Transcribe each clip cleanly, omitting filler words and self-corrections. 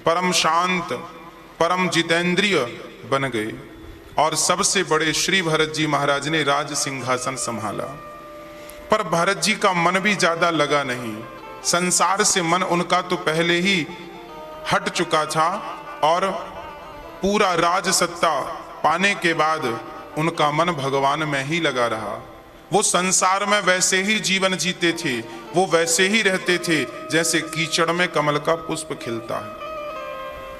परम शांत, परम जितेंद्रिय बन गए और सबसे बड़े श्री भरत जी महाराज ने राज सिंहासन संभाला। पर भरत जी का मन भी ज्यादा लगा नहीं। संसार से मन उनका तो पहले ही हट चुका था और पूरा राज सत्ता पाने के बाद उनका मन भगवान में ही लगा रहा। वो संसार में वैसे ही जीवन जीते थे, वो वैसे ही रहते थे जैसे कीचड़ में कमल का पुष्प खिलता है।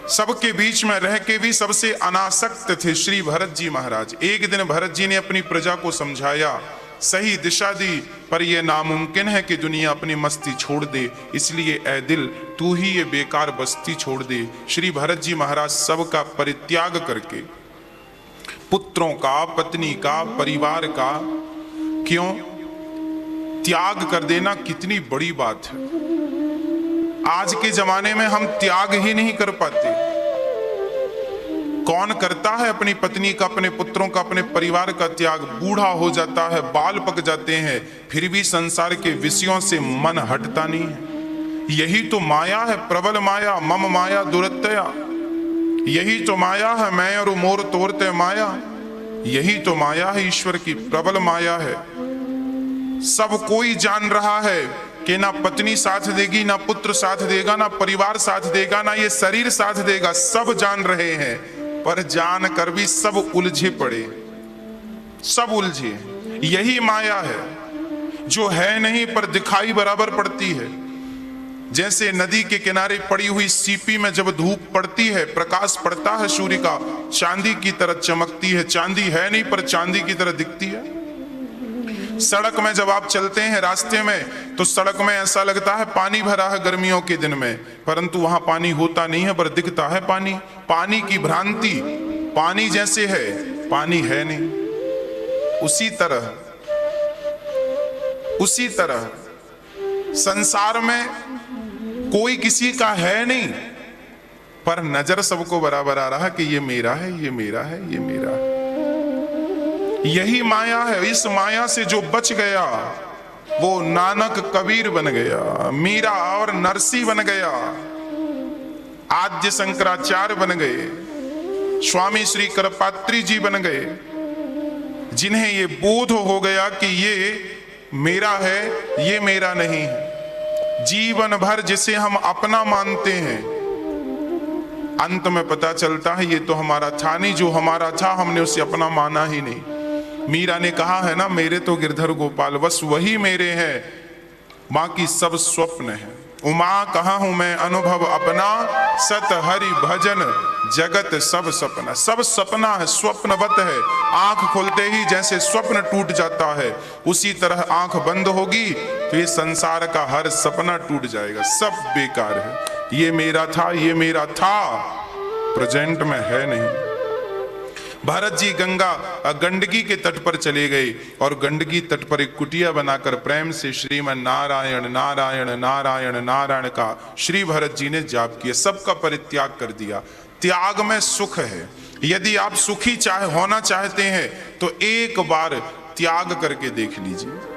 सबके बीच में रह के भी सबसे अनासक्त थे श्री भरत जी महाराज। एक दिन भरत जी ने अपनी प्रजा को समझाया, सही दिशा दी, पर यह नामुमकिन है कि दुनिया अपनी मस्ती छोड़ दे, इसलिए ऐ दिल तू ही ये बेकार बस्ती छोड़ दे। श्री भरत जी महाराज सबका परित्याग करके, पुत्रों का, पत्नी का, परिवार का, क्यों त्याग कर देना कितनी बड़ी बात है। आज के जमाने में हम त्याग ही नहीं कर पाते। कौन करता है अपनी पत्नी का, अपने पुत्रों का, अपने परिवार का त्याग? बूढ़ा हो जाता है, बाल पक जाते हैं, फिर भी संसार के विषयों से मन हटता नहीं है। यही तो माया है, प्रबल माया, मम माया दुरत्यया। यही तो माया है, मैं और मोर तोड़ते माया। यही तो माया है, ईश्वर की प्रबल माया है। सब कोई जान रहा है कि ना पत्नी साथ देगी, ना पुत्र साथ देगा, ना परिवार साथ देगा, ना ये शरीर साथ देगा। सब जान रहे हैं, पर जान कर भी सब उलझे पड़े, सब उलझे। यही माया है जो है नहीं पर दिखाई बराबर पड़ती है। जैसे नदी के किनारे पड़ी हुई सीपी में जब धूप पड़ती है, प्रकाश पड़ता है सूर्य का, चांदी की तरह चमकती है। चांदी है नहीं पर चांदी की तरह दिखती है। सड़क में जब आप चलते हैं रास्ते में, तो सड़क में ऐसा लगता है पानी भरा है गर्मियों के दिन में, परंतु वहां पानी होता नहीं है, पर दिखता है पानी। पानी की भ्रांति, पानी जैसे है, पानी है नहीं। उसी तरह संसार में कोई किसी का है नहीं, पर नजर सबको बराबर आ रहा है कि ये मेरा है, ये मेरा है, ये मेरा है। यही माया है। इस माया से जो बच गया वो नानक कबीर बन गया, मीरा और नरसी बन गया, आद्य शंकराचार्य बन गए, स्वामी श्री करपात्री जी बन गए, जिन्हें ये बोध हो गया कि ये मेरा है, ये मेरा नहीं है। जीवन भर जिसे हम अपना मानते हैं, अंत में पता चलता है ये तो हमारा था नहीं। जो हमारा था हमने उसे अपना माना ही नहीं। मीरा ने कहा है ना, मेरे तो गिरधर गोपाल बस वही मेरे हैं, बाकी सब स्वप्न है। उमा कहा हूं मैं अनुभव अपना, सत हरि भजन जगत सब सपना। सब सपना है, स्वप्नवत है। आंख खोलते ही जैसे स्वप्न टूट जाता है, उसी तरह आंख बंद होगी तो ये संसार का हर सपना टूट जाएगा। सब बेकार है। ये मेरा था, ये मेरा था, प्रेजेंट में है नहीं। भरत जी गंडकी के तट पर चले गए और गंडकी तट पर एक कुटिया बनाकर प्रेम से श्रीमन नारायण नारायण नारायण नारायण का श्री भरत जी ने जाप किया। सबका परित्याग कर दिया। त्याग में सुख है। यदि आप सुखी होना चाहते हैं तो एक बार त्याग करके देख लीजिए।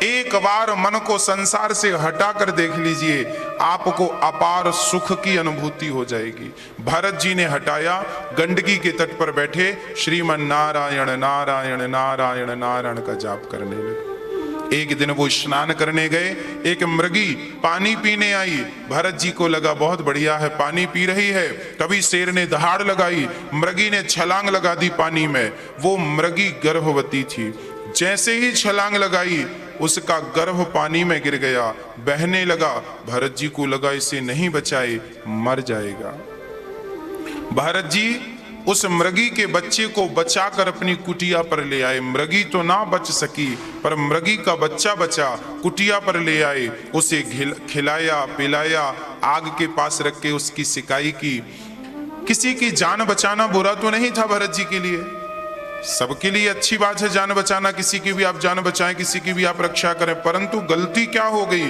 एक बार मन को संसार से हटा कर देख लीजिए, आपको अपार सुख की अनुभूति हो जाएगी। भरत जी ने हटाया, गंडकी के तट पर बैठे श्रीमन नारायण नारायण नारायण नारायण का जाप करने लगे। एक दिन वो स्नान करने गए, एक मृगी पानी पीने आई। भरत जी को लगा बहुत बढ़िया है, पानी पी रही है। तभी शेर ने दहाड़ लगाई, मृगी ने छलांग लगा दी पानी में। वो मृगी गर्भवती थी। जैसे ही छलांग लगाई, उसका गर्भ पानी में गिर गया, बहने लगा। भरत जी को लगा इसे नहीं बचाए मर जाएगा। भरत जी उस मृगी के बच्चे को बचाकर अपनी कुटिया पर ले आए। मृगी तो ना बच सकी, पर मृगी का बच्चा बचा, कुटिया पर ले आए। उसे खिलाया पिलाया, आग के पास रख के उसकी सिकाई की। किसी की जान बचाना बुरा तो नहीं था भरत जी के लिए, सबके लिए अच्छी बात है जान बचाना। किसी की भी आप जान बचाएं, किसी की भी आप रक्षा करें, परंतु गलती क्या हो गई?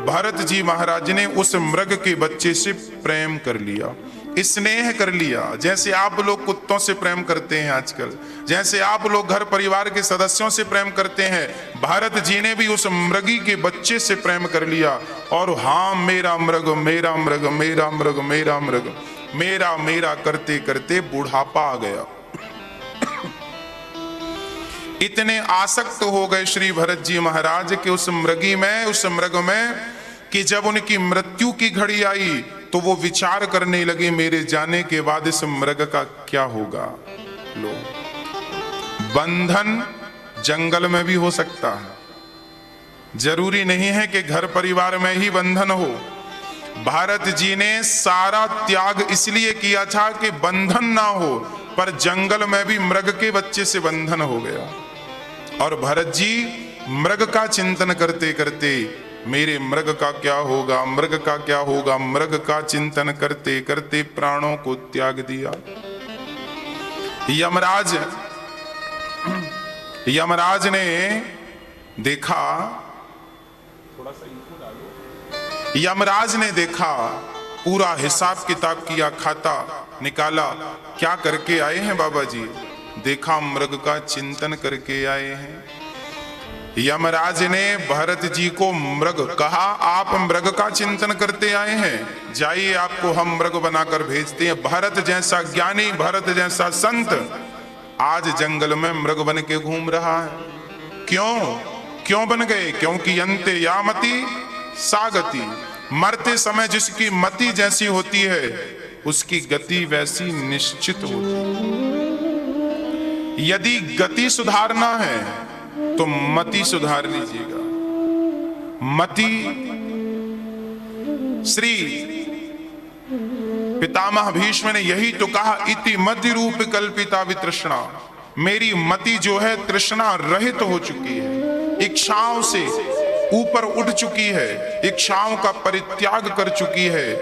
भरत जी महाराज ने उस मृग के बच्चे से प्रेम कर लिया। स्नेह कर लिया, जैसे आप लोग कुत्तों से प्रेम करते हैं आजकल, जैसे आप लोग घर परिवार के सदस्यों से प्रेम करते हैं, भारत जी ने भी उस मृगी के बच्चे से प्रेम कर लिया। और हाँ, मेरा मृग मेरा मृग मेरा मृग मेरा मृग मेरा मेरा करते करते बुढ़ापा आ गया। इतने आसक्त हो गए श्री भरत जी महाराज के उस मृगी में, उस मृग में, कि जब उनकी मृत्यु की घड़ी आई तो वो विचार करने लगे, मेरे जाने के बाद इस मृग का क्या होगा। लो, बंधन जंगल में भी हो सकता है, जरूरी नहीं है कि घर परिवार में ही बंधन हो। भारत जी ने सारा त्याग इसलिए किया था कि बंधन ना हो, पर जंगल में भी मृग के बच्चे से बंधन हो गया। और भरत जी मृग का चिंतन करते करते, मेरे मृग का क्या होगा, मृग का क्या होगा, मृग का चिंतन करते करते प्राणों को त्याग दिया। यमराज ने देखा, थोड़ा सा इनको डालो, यमराज ने देखा, पूरा हिसाब किताब किया, खाता निकाला, क्या करके आए हैं बाबा जी? देखा मृग का चिंतन करके आए हैं। यमराज ने भरत जी को मृग कहा, आप मृग का चिंतन करते आए हैं, जाइए आपको हम मृग बनाकर भेजते हैं। भरत जैसा ज्ञानी, भरत जैसा संत आज जंगल में मृग बन के घूम रहा है। क्यों बन गए? क्योंकि अंते यामति सागति, मरते समय जिसकी मति जैसी होती है उसकी गति वैसी निश्चित होती है। यदि गति सुधारना है तो मति सुधार लीजिएगा। मति, श्री पितामह भीष्म ने यही तो कहा, इति मति रूप कल्पिता वितृष्णा, मेरी मति जो है तृष्णा रहित हो चुकी है, इच्छाओं से ऊपर उठ चुकी है, इच्छाओं का परित्याग कर चुकी है।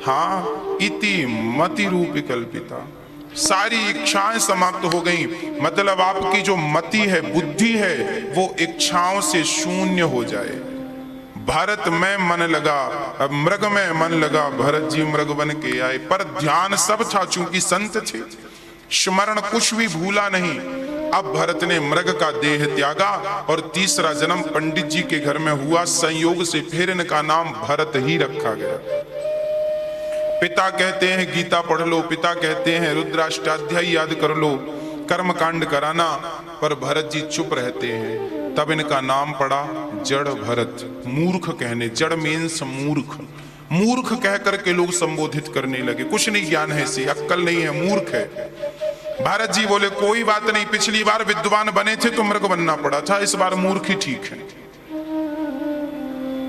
हाँ, इति मति रूप कल्पिता, सारी इच्छाएं समाप्त हो गई। मतलब आपकी जो मति है, बुद्धि है, वो इच्छाओं से शून्य हो जाए। भरत में मन लगा, अब मृग में मन लगा, भरत जी मृग बन के आए। पर ध्यान सब था, चूंकि संत थे, स्मरण कुछ भी भूला नहीं। अब भरत ने मृग का देह त्यागा और तीसरा जन्म पंडित जी के घर में हुआ। संयोग से फिर इनका नाम भरत ही रखा गया। पिता कहते हैं गीता पढ़ लो, पिता कहते हैं रुद्राष्टाध्याय याद कर लो, कर्म कांड कराना, पर भरत जी चुप रहते हैं। तब इनका नाम पड़ा जड़ भरत। मूर्ख कहने, जड़ मीन्स मूर्ख, मूर्ख कह करके लोग संबोधित करने लगे। कुछ नहीं ज्ञान है, इसे अक्कल नहीं है, मूर्ख है। भारत जी बोले कोई बात नहीं, पिछली बार विद्वान बने थे तो मृग बनना पड़ा था, इस बार मूर्ख ही ठीक है।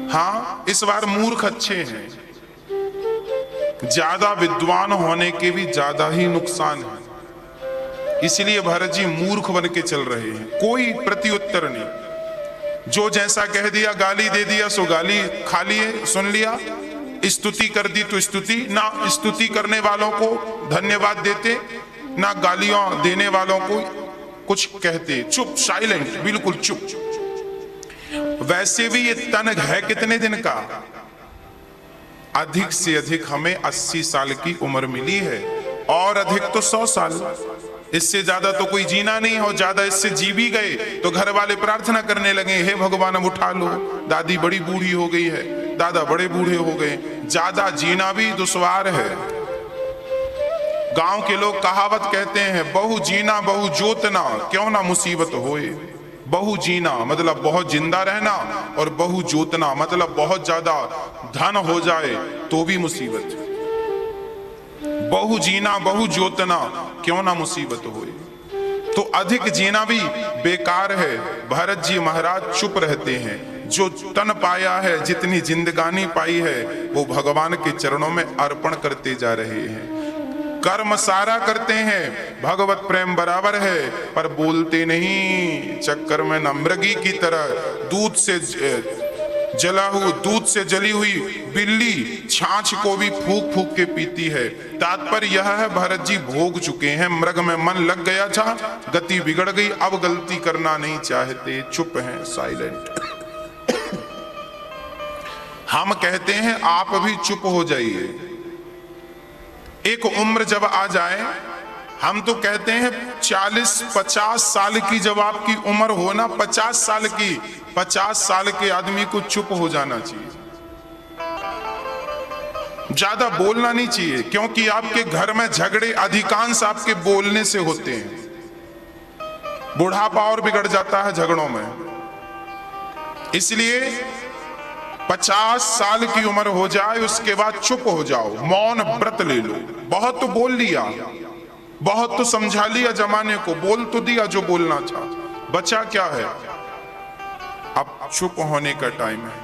हाँ, इस बार मूर्ख अच्छे हैं। ज्यादा विद्वान होने के भी ज्यादा ही नुकसान है, इसलिए भरत जी मूर्ख बन के चल रहे हैं। कोई प्रत्युत्तर नहीं, जो जैसा कह दिया, गाली दे दिया सो गाली खा लिए, सुन लिया, स्तुति कर दी तो स्तुति, ना स्तुति करने वालों को धन्यवाद देते, ना गालियां देने वालों को कुछ कहते, चुप, साइलेंट, बिल्कुल चुप। वैसे भी ये तन है कितने दिन का? अधिक से अधिक हमें 80 साल की उम्र मिली है, और अधिक तो 100 साल, इससे ज्यादा तो कोई जीना नहीं हो। ज्यादा इससे जी भी गए तो घर वाले प्रार्थना करने लगे, हे भगवान अब उठा लो, दादी बड़ी बूढ़ी हो गई है, दादा बड़े बूढ़े हो गए। ज्यादा जीना भी दुश्वार है। गांव के लोग कहावत कहते हैं, बहु जीना बहु जोतना, क्यों ना मुसीबत होए। बहु जीना मतलब बहुत जिंदा रहना, और बहु जोतना मतलब बहुत ज्यादा धन हो जाए तो भी मुसीबत। बहु जीना बहु जोतना, क्यों ना मुसीबत होए। तो अधिक जीना भी बेकार है। भरत जी महाराज चुप रहते हैं। जो तन पाया है, जितनी जिंदगानी पाई है, वो भगवान के चरणों में अर्पण करते जा रहे हैं। कर्म सारा करते हैं, भगवत प्रेम बराबर है, पर बोलते नहीं। चक्कर में न मृगी की तरह दूध से जली हुई बिल्ली छाछ को भी फूक फूक के पीती है। तात्पर्य यह है, भरत जी भोग चुके हैं। मृग में मन लग गया था, गति बिगड़ गई, अब गलती करना नहीं चाहते, चुप हैं, साइलेंट। हम कहते हैं आप भी चुप हो जाइए। एक उम्र जब आ जाए, हम तो कहते हैं 40-50 साल की जब आपकी उम्र हो ना, 50 साल की, 50 साल के आदमी को चुप हो जाना चाहिए, ज्यादा बोलना नहीं चाहिए, क्योंकि आपके घर में झगड़े अधिकांश आपके बोलने से होते हैं। बुढ़ापा और बिगड़ जाता है झगड़ों में। इसलिए 50 साल की उम्र हो जाए उसके बाद चुप हो जाओ, मौन व्रत ले लो। बहुत तो बोल लिया, बहुत तो समझा लिया जमाने को, बोल तो दिया जो बोलना था, बचा क्या है? अब चुप होने का टाइम है।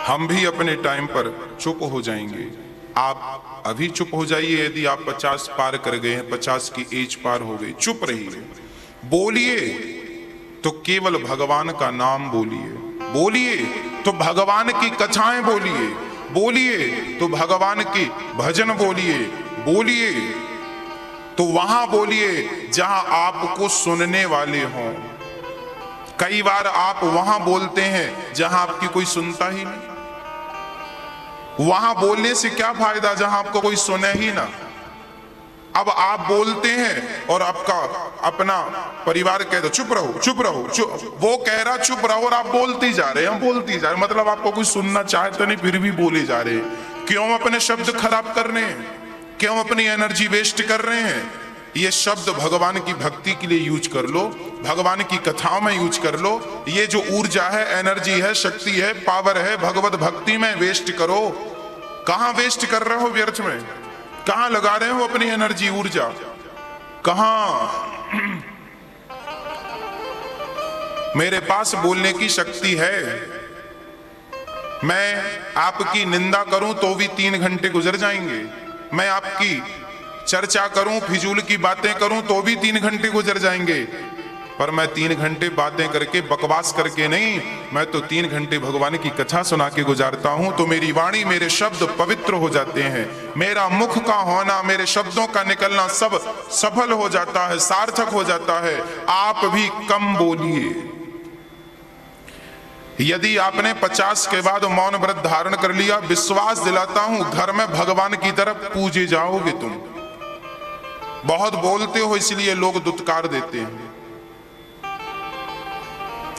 हम भी अपने टाइम पर चुप हो जाएंगे। आप अभी चुप हो जाइए, यदि आप 50 पार कर गए हैं, 50 की एज पार हो गई, चुप रहिए। बोलिए तो केवल भगवान का नाम बोलिए, बोलिए तो भगवान की कथाएं बोलिए, बोलिए तो भगवान की भजन बोलिए, बोलिए तो वहां बोलिए जहां आपको सुनने वाले हों। कई बार आप वहां बोलते हैं जहां आपकी कोई सुनता ही नहीं। वहां बोलने से क्या फायदा जहां आपको कोई सुने ही ना। अब आप बोलते हैं और आपका अपना परिवार कहता चुप रहो, चुप रहो, चुप, वो कह रहा चुप रहो और आप बोलते ही जा रहे हैं, हम बोलते ही जा रहे हैं। मतलब आपको कोई सुनना चाहता नहीं, फिर भी बोले जा रहे हैं। क्यों अपने शब्द खराब कर रहे हैं? क्यों अपनी एनर्जी वेस्ट कर रहे हैं? ये शब्द भगवान की भक्ति के लिए यूज कर लो, भगवान की कथाओं में यूज कर लो। ये जो ऊर्जा है, एनर्जी है, शक्ति है, पावर है, भगवत भक्ति में वेस्ट करो। कहां वेस्ट कर रहे हो व्यर्थ में? कहां लगा रहे हो अपनी एनर्जी, ऊर्जा? कहां? मेरे पास बोलने की शक्ति है। मैं आपकी निंदा करूं तो भी 3 घंटे गुजर जाएंगे। मैं आपकी चर्चा करूं, फिजूल की बातें करूं तो भी 3 घंटे गुजर जाएंगे। पर मैं 3 घंटे बातें करके, बकवास करके नहीं, मैं तो 3 घंटे भगवान की कथा सुना के गुजारता हूं। तो मेरी वाणी, मेरे शब्द पवित्र हो जाते हैं। मेरा मुख का होना, मेरे शब्दों का निकलना सब सफल हो जाता है, सार्थक हो जाता है। आप भी कम बोलिए। यदि आपने 50 के बाद मौन व्रत धारण कर लिया, विश्वास दिलाता हूं घर में भगवान की तरफ पूजे जाओगे तुम। बहुत बोलते हो इसलिए लोग दुत्कार देते हैं।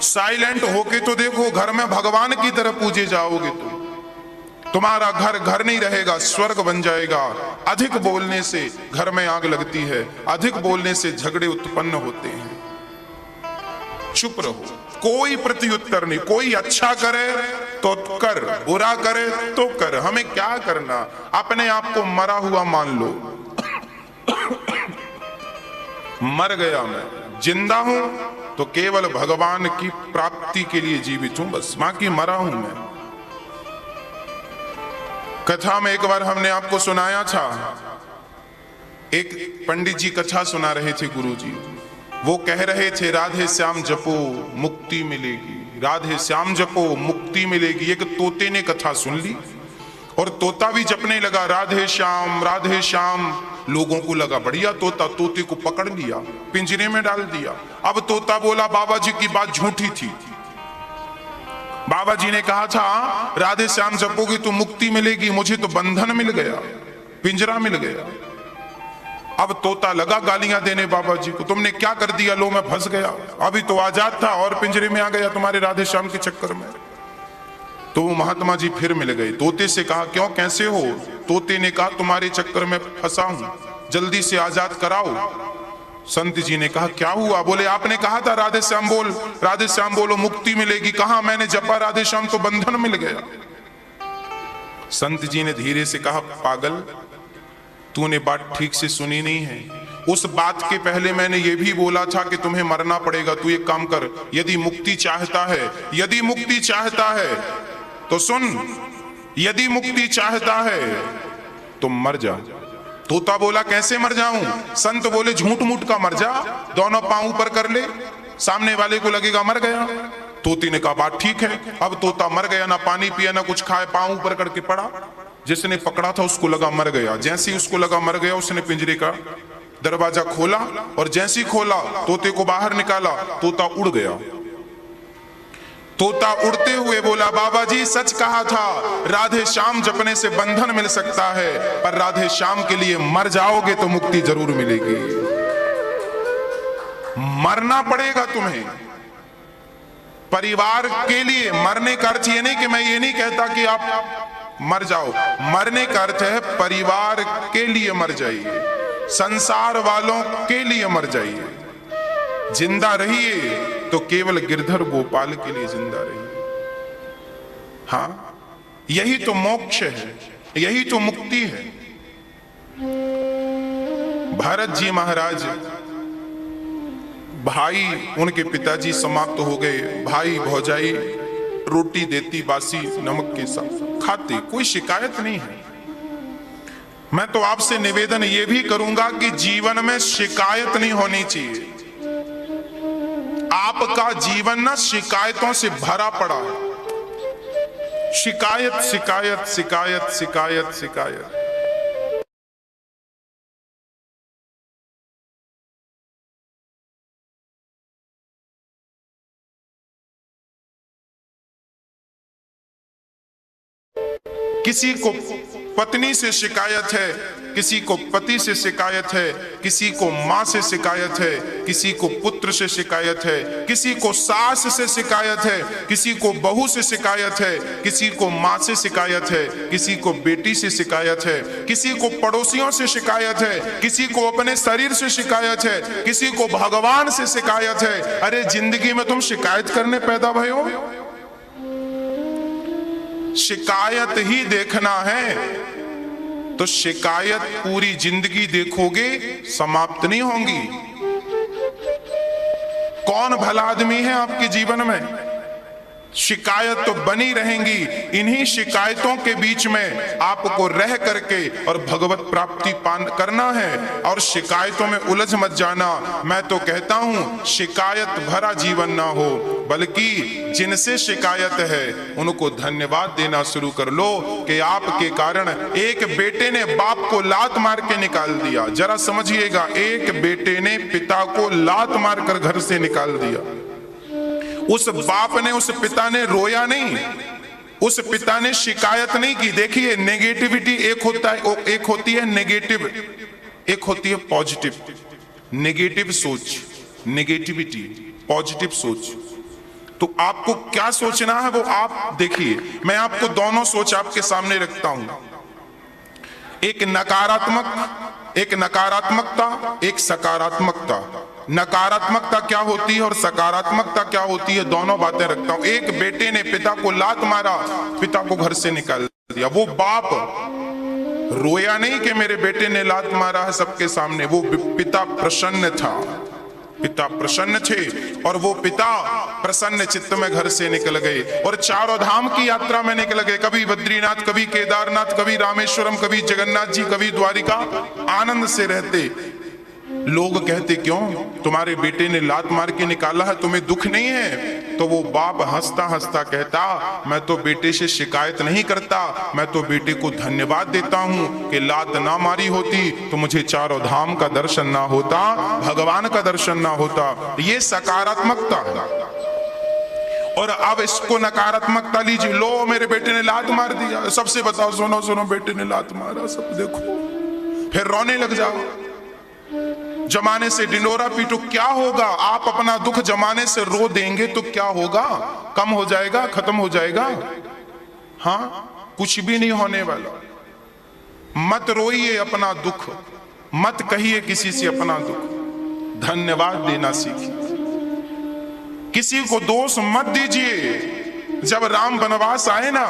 साइलेंट होके तो देखो, घर में भगवान की तरफ पूजे जाओगे तुम। तुम्हारा घर घर नहीं रहेगा, स्वर्ग बन जाएगा। अधिक बोलने से घर में आग लगती है, अधिक बोलने से झगड़े उत्पन्न होते हैं। चुप रहो, कोई प्रत्युत्तर नहीं। कोई अच्छा करे तो कर, बुरा करे तो कर, हमें क्या करना? अपने आप को मरा हुआ मान लो। मर गया मैं, जिंदा हूं तो केवल भगवान की प्राप्ति के लिए जीवित हूं, बस। मां की मरा हूं मैं। कथा में एक बार हमने आपको सुनाया था, एक पंडित जी कथा सुना रहे थे गुरु जी। वो कह रहे थे राधे श्याम जपो मुक्ति मिलेगी, राधे श्याम जपो मुक्ति मिलेगी। एक तोते ने कथा सुन ली और तोता भी जपने लगा राधे श्याम, राधे श्याम। लोगों को लगा बढ़िया तोता, तोते को पकड़ लिया, पिंजरे में डाल दिया। अब तोता बोला बाबा जी की बात झूठी थी। बाबा जी ने कहा था राधे श्याम जपोगे तो मुक्ति मिलेगी, मुझे तो बंधन मिल गया, पिंजरा मिल गया। अब तोता लगा गालियां देने बाबा जी को, तुमने क्या कर दिया, लो मैं फंस गया। अभी तो आजाद था और पिंजरे में आ गया तुम्हारे राधे श्याम के चक्कर में। तो वो महात्मा जी फिर मिल गए। तोते से कहा क्यों, कैसे हो? तोते ने कहा तुम्हारे चक्कर में फंसा हूं, जल्दी से आजाद कराओ। संत जी ने कहा क्या हुआ? बोले आपने कहा था राधे श्याम बोल, राधे श्याम बोलो मुक्ति मिलेगी। कहा मैंने जपा राधे श्याम तो बंधन मिल गया। संत जी ने धीरे से कहा पागल, तूने बात ठीक से सुनी नहीं है। उस बात के पहले मैंने ये भी बोला था कि तुम्हें मरना पड़ेगा। तू एक काम कर, यदि मुक्ति चाहता है, यदि मुक्ति चाहता है तो सुन, यदि मुक्ति चाहता है तो मर जा। तोता बोला कैसे मर जाऊं? संत बोले झूठ मूठ का मर जा, दोनों पांव ऊपर कर ले, सामने वाले को लगेगा मर गया। तोते ने कहा बात ठीक है। अब तोता मर गया, ना पानी पिया ना कुछ खाए, पांव ऊपर करके पड़ा। जिसने पकड़ा था उसको लगा मर गया। जैसे ही उसको लगा मर गया, उसने पिंजरे का दरवाजा खोला और जैसे ही खोला तोते को बाहर निकाला, तोता उड़ गया। तोता उड़ते हुए बोला, बाबा जी सच कहा था, राधे श्याम जपने से बंधन मिल सकता है, पर राधे श्याम के लिए मर जाओगे तो मुक्ति जरूर मिलेगी। मरना पड़ेगा तुम्हें परिवार के लिए। मरने का अर्थ ये नहीं कि मैं ये नहीं कहता कि आप मर जाओ, मरने का अर्थ है परिवार के लिए मर जाइए, संसार वालों के लिए मर जाइए। जिंदा रहिए तो केवल गिरधर गोपाल के लिए जिंदा रहिए। हाँ, यही तो मोक्ष है, यही तो मुक्ति है। भरत जी महाराज, भाई उनके पिताजी समाप्त हो गए, भाई भौजाई रोटी देती बासी नमक के साथ खाते, कोई शिकायत नहीं है। मैं तो आपसे निवेदन ये भी करूंगा कि जीवन में शिकायत नहीं होनी चाहिए। आपका जीवन ना शिकायतों से भरा पड़ा है। शिकायत शिकायत शिकायत शिकायत शिकायत। किसी को पत्नी से शिकायत है, किसी को पति से शिकायत है, किसी को माँ से शिकायत है, किसी को पुत्र से शिकायत है, किसी को सास से शिकायत है, किसी को बहू से शिकायत है, किसी को माँ से शिकायत है, किसी को बेटी से शिकायत है, किसी को पड़ोसियों से शिकायत है, किसी को अपने शरीर से शिकायत है, किसी को भगवान से शिकायत है। अरे जिंदगी में तुम शिकायत करने पैदा भए हो? शिकायत ही देखना है तो शिकायत पूरी जिंदगी देखोगे, समाप्त नहीं होंगी। कौन भला आदमी है आपके जीवन में? शिकायत तो बनी रहेंगी। इन्हीं शिकायतों के बीच में आपको रह करके और भगवत प्राप्ति पान करना है, और शिकायतों में उलझ मत जाना। मैं तो कहता हूं शिकायत भरा जीवन ना हो, बल्कि जिनसे शिकायत है उनको धन्यवाद देना शुरू कर लो कि आपके कारण एक बेटे ने बाप को लात मार के निकाल दिया। जरा समझिएगा, एक बेटे ने पिता को लात मार कर घर से निकाल दिया। उस बाप ने, उस पिता ने रोया नहीं, उस पिता ने शिकायत नहीं की। देखिए, नेगेटिविटी एक होता है, एक होती है नेगेटिव, एक होती है पॉजिटिव। नेगेटिव सोच, नेगेटिविटी, पॉजिटिव सोच। तो आपको क्या सोचना है वो आप देखिए। मैं आपको दोनों सोच आपके सामने रखता हूं, एक नकारात्मक, एक नकारात्मकता, एक सकारात्मकता। नकारात्मकता क्या होती है और सकारात्मकता क्या होती है, दोनों बातें रखता हूं। एक बेटे ने पिता को लात मारा, पिता को घर से निकाल दिया। वो बाप रोया नहीं कि मेरे बेटे ने लात मारा है सबके सामने। वो पिता प्रसन्न था, पिता प्रसन्न थे, और वो पिता प्रसन्न चित्त में घर से निकल गए और चारों धाम की यात्रा में निकल गए। कभी बद्रीनाथ, कभी केदारनाथ, कभी रामेश्वरम, कभी जगन्नाथ जी, कभी द्वारिका, आनंद से रहते। लोग कहते, क्यों तुम्हारे बेटे ने लात मार के निकाला है, तुम्हें दुख नहीं है? तो वो बाप हंसता हंसता कहता, मैं तो बेटे से शिकायत नहीं करता, मैं तो बेटे को धन्यवाद देता हूं कि लात ना मारी होती तो मुझे चारों धाम का दर्शन ना होता, भगवान का दर्शन ना होता। ये सकारात्मकता है। और अब इसको नकारात्मकता लीजिए, लो मेरे बेटे ने लात मार दिया, सबसे बताओ, सुनो सुनो बेटे ने लात मारा, सब देखो, फिर रोने लग जाओ, जमाने से डिंडोरा पीटो। क्या होगा? आप अपना दुख जमाने से रो देंगे तो क्या होगा? कम हो जाएगा, खत्म हो जाएगा? हाँ, कुछ भी नहीं होने वाला। मत रोइए अपना दुख, मत कहिए किसी से अपना दुख, धन्यवाद देना सीखिए। किसी को दोष मत दीजिए। जब राम वनवास आए ना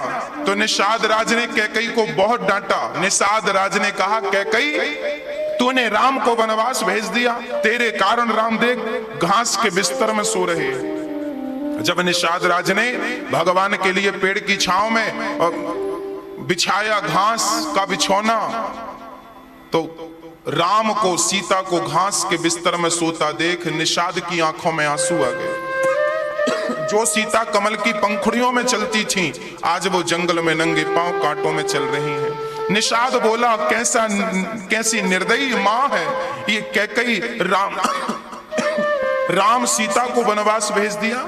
तो निषाद राज ने कैकई को बहुत डांटा। निषाद राज ने कहा, कैकई तूने राम को वनवास भेज दिया, तेरे कारण राम देख घास के बिस्तर में सो रहे हैं। जब निषाद राज ने भगवान के लिए पेड़ की छांव में बिछाया घास का बिछौना, तो राम को, सीता को घास के बिस्तर में सोता देख निषाद की आंखों में आंसू आ गए। जो सीता कमल की पंखुड़ियों में चलती थी, आज वो जंगल में नंगे पांव कांटों में चल रही हैं। निषाद बोला, कैसी निर्दयी मां है ये कैकई। राम सीता को वनवास भेज दिया।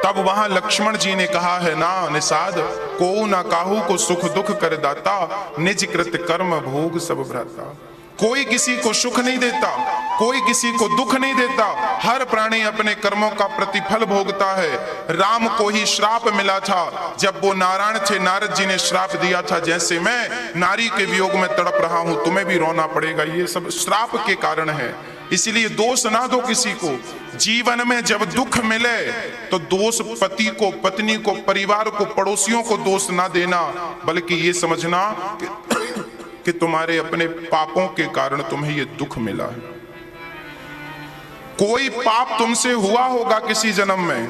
तब वहां लक्ष्मण जी ने कहा है ना निषाद, को ना काहू को सुख दुख कर दाता, निज कृत कर्म भोग सब भ्राता। कोई किसी को सुख नहीं देता, कोई किसी को दुख नहीं देता, हर प्राणी अपने कर्मों का प्रतिफल भोगता है। राम को ही श्राप मिला था जब वो नारायण थे, नारद जी ने श्राप दिया था, जैसे मैं नारी के वियोग में तड़प रहा हूं तुम्हें भी रोना पड़ेगा। ये सब श्राप के कारण है, इसलिए दोष ना दो किसी को। जीवन में जब दुख मिले तो दोष पति को, पत्नी को, परिवार को, पड़ोसियों को दोष ना देना, बल्कि ये समझना कि तुम्हारे अपने पापों के कारण तुम्हें ये दुख मिला है। कोई पाप तुमसे हुआ होगा किसी जन्म में,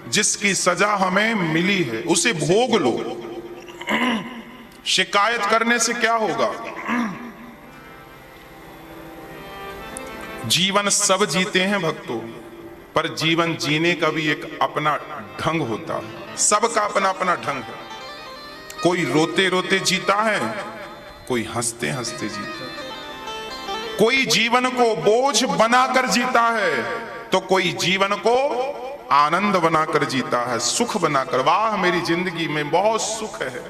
जिसकी सजा हमें मिली है, उसे भोग लो। शिकायत करने से क्या होगा? जीवन सब जीते हैं भक्तों, पर जीवन जीने का भी एक अपना ढंग होता है। सबका अपना अपना ढंग है। कोई रोते रोते जीता है, कोई हंसते हंसते जीता है। कोई जीवन को बोझ बनाकर जीता है, तो कोई जीवन को आनंद बनाकर जीता है, सुख बनाकर। वाह, मेरी जिंदगी में बहुत सुख है,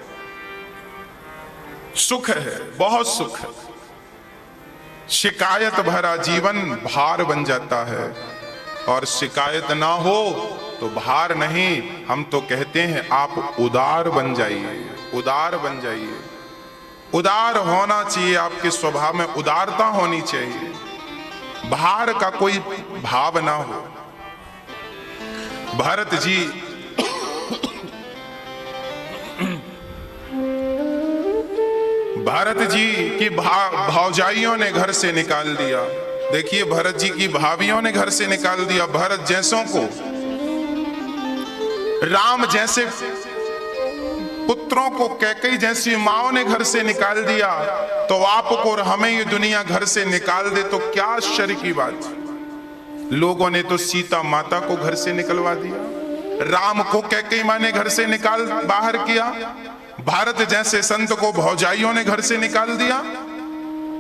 सुख है, बहुत सुख है। शिकायत भरा जीवन भार बन जाता है, और शिकायत ना हो तो भार नहीं, हम तो कहते हैं आप उदार बन जाइए, उदार बन जाइए। उदार होना चाहिए, आपके स्वभाव में उदारता होनी चाहिए, भार का कोई भाव ना हो। भरत जी की भौजाइयों ने घर से निकाल दिया। देखिए, भरत जी की भाभियों ने घर से निकाल दिया। भरत जैसों को, राम जैसे पुत्रों को कैकेयी जैसी माओ ने घर से निकाल दिया, तो आपको और हमें ये दुनिया घर से निकाल दे तो क्या आश्चर्य की बात। लोगों ने तो सीता माता को घर से निकलवा दिया, राम को कैकेयी मां ने घर से निकाल बाहर किया, भारत जैसे संत को भौजाइयों ने घर से निकाल दिया।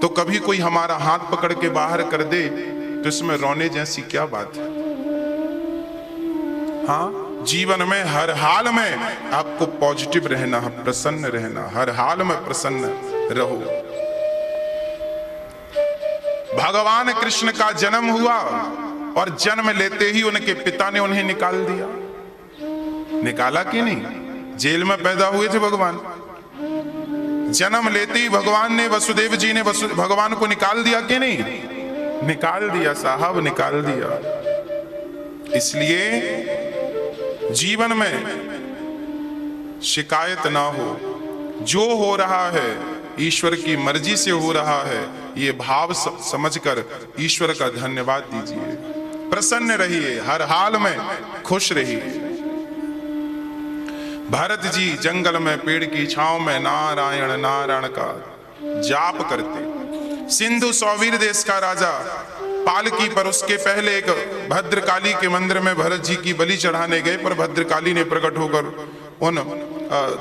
तो कभी कोई हमारा हाथ पकड़ के बाहर कर दे तो इसमें रोने जैसी क्या बात है? हाँ, जीवन में हर हाल में आपको पॉजिटिव रहना, प्रसन्न रहना, हर हाल में प्रसन्न रहो। भगवान कृष्ण का जन्म हुआ और जन्म लेते ही उनके पिता ने उन्हें निकाल दिया। निकाला कि नहीं? जेल में पैदा हुए थे भगवान, जन्म लेते ही भगवान ने, वसुदेव जी ने भगवान को निकाल दिया कि नहीं? निकाल दिया साहब, निकाल दिया। इसलिए जीवन में शिकायत ना हो, जो हो रहा है ईश्वर की मर्जी से हो रहा है, ये भाव समझकर ईश्वर का धन्यवाद दीजिए। प्रसन्न रहिए, हर हाल में खुश रहिए। भरत जी जंगल में पेड़ की छांव में नारायण नारायण का जाप करते। सिंधु सौवीर देश का राजा पालकी पर, उसके पहले एक भद्रकाली के मंदिर में भरत जी की बलि चढ़ाने गए, पर भद्रकाली ने प्रकट होकर उन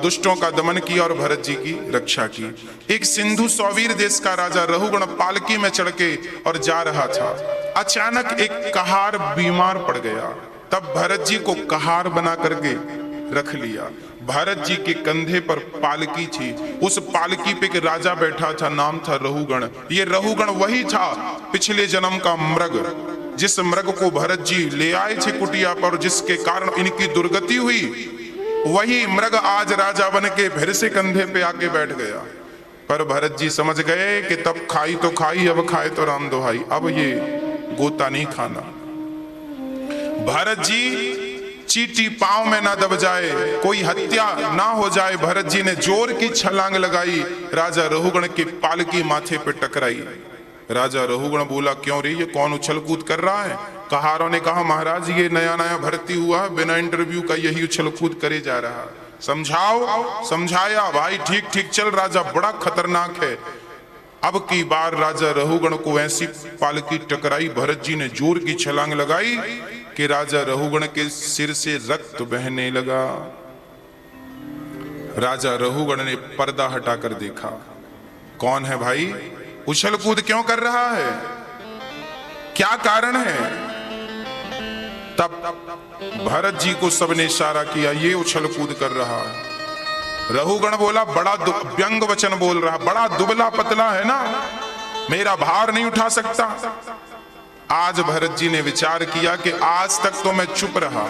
दुष्टों का दमन किया और भरत जी की रक्षा की। एक सिंधु सौवीर देश का राजा रहुगण पालकी में चढ़ के और जा रहा था। अचानक एक कहार बीमार पड़ गया, तब भरत जी को कहार बना करके रख लिया। भरत जी के कंधे पर पालकी थी, उस पालकी पे एक राजा बैठा था, नाम था रहुगण। ये रहुगण वही था पिछले जन्म का मृग, जिस मृग को भरत जी ले आए थे कुटिया पर, जिसके कारण इनकी दुर्गति हुई। वही मृग आज राजा बन के फिर से कंधे पे आके बैठ गया। पर भरत जी समझ गए कि तब खाई तो खाई, अब खाए तो राम दुहाई, अब ये गोता नहीं खाना। भरत जी चीटी पांव में ना दब जाए, कोई हत्या ना हो जाए, भरत जी ने जोर की छलांग लगाई, राजा रहुगण की पालकी माथे पे टकराई। राजा रहुगण बोला, क्यों रे, ये कौन उछल कूद कर रहा है? कहारों ने कहा, महाराज ये नया नया भर्ती हुआ है, बिना इंटरव्यू का यही उछल कूद करे जा रहा है, समझाओ। समझाया, भाई ठीक ठीक चल, राजा बड़ा खतरनाक है। अब की बार राजा रहुगण को ऐसी पालकी टकराई, भरत जी ने जोर की छलांग लगाई कि राजा रहुगण के सिर से रक्त बहने लगा। राजा रहुगण ने पर्दा हटाकर देखा, कौन है भाई, उछल कूद क्यों कर रहा है, क्या कारण है? तब भरत जी को सबने इशारा किया, ये उछल कूद कर रहा है। रघुगण बोला, बड़ा व्यंग वचन बोल रहा, बड़ा दुबला पतला है ना, मेरा भार नहीं उठा सकता। आज भरत जी ने विचार किया कि आज तक तो मैं चुप रहा,